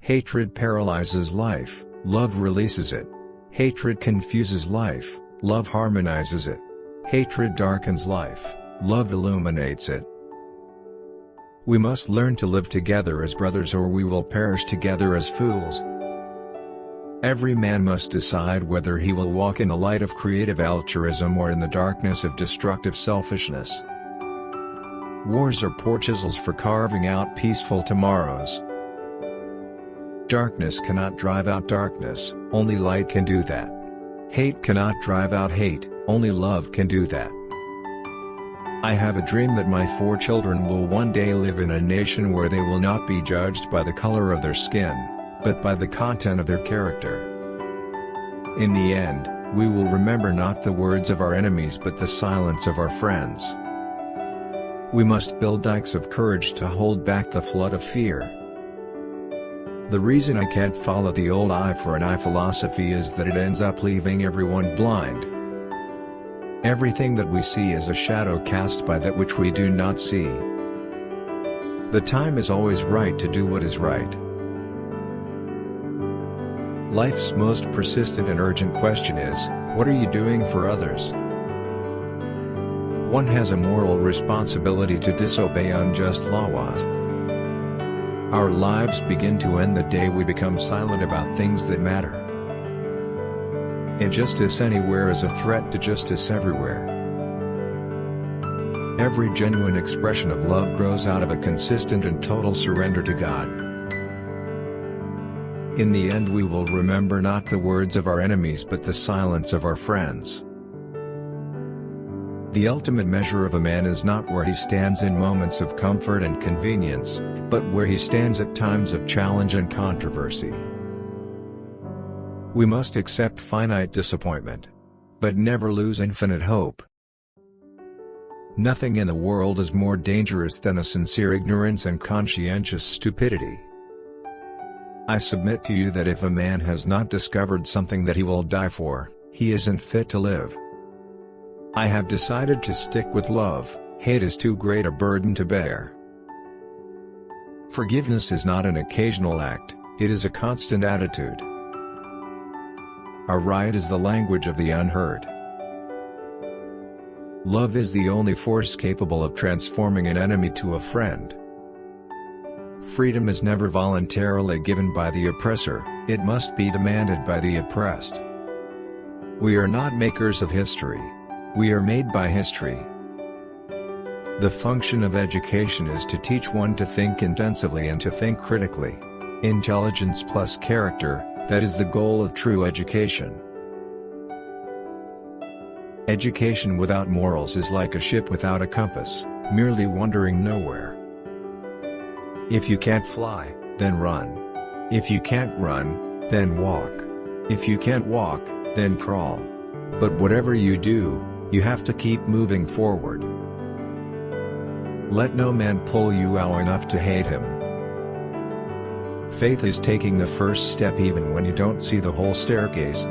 Hatred paralyzes life, love releases it. Hatred confuses life, love harmonizes it. Hatred darkens life, love illuminates it. We must learn to live together as brothers, or we will perish together as fools. Every man must decide whether he will walk in the light of creative altruism or in the darkness of destructive selfishness. Wars are poor chisels for carving out peaceful tomorrows. Darkness cannot drive out darkness, only light can do that. Hate cannot drive out hate, only love can do that. I have a dream that my 4 children will one day live in a nation where they will not be judged by the color of their skin, but by the content of their character. In the end, we will remember not the words of our enemies but the silence of our friends. We must build dikes of courage to hold back the flood of fear. The reason I can't follow the old eye for an eye philosophy is that it ends up leaving everyone blind. Everything that we see is a shadow cast by that which we do not see. The time is always right to do what is right. Life's most persistent and urgent question is, what are you doing for others? One has a moral responsibility to disobey unjust laws. Our lives begin to end the day we become silent about things that matter. Injustice anywhere is a threat to justice everywhere. Every genuine expression of love grows out of a consistent and total surrender to God. In the end we will remember not the words of our enemies but the silence of our friends. The ultimate measure of a man is not where he stands in moments of comfort and convenience, but where he stands at times of challenge and controversy. We must accept finite disappointment, but never lose infinite hope. Nothing in the world is more dangerous than a sincere ignorance and conscientious stupidity. I submit to you that if a man has not discovered something that he will die for, he isn't fit to live. I have decided to stick with love. Hate is too great a burden to bear. Forgiveness is not an occasional act, it is a constant attitude. A riot is the language of the unheard. Love is the only force capable of transforming an enemy to a friend. Freedom is never voluntarily given by the oppressor, it must be demanded by the oppressed. We are not makers of history. We are made by history. The function of education is to teach one to think intensively and to think critically. Intelligence plus character, that is the goal of true education. Education without morals is like a ship without a compass, merely wandering nowhere. If you can't fly, then run. If you can't run, then walk. If you can't walk, then crawl. But whatever you do, you have to keep moving forward. Let no man pull you out enough to hate him. Faith is taking the first step even when you don't see the whole staircase.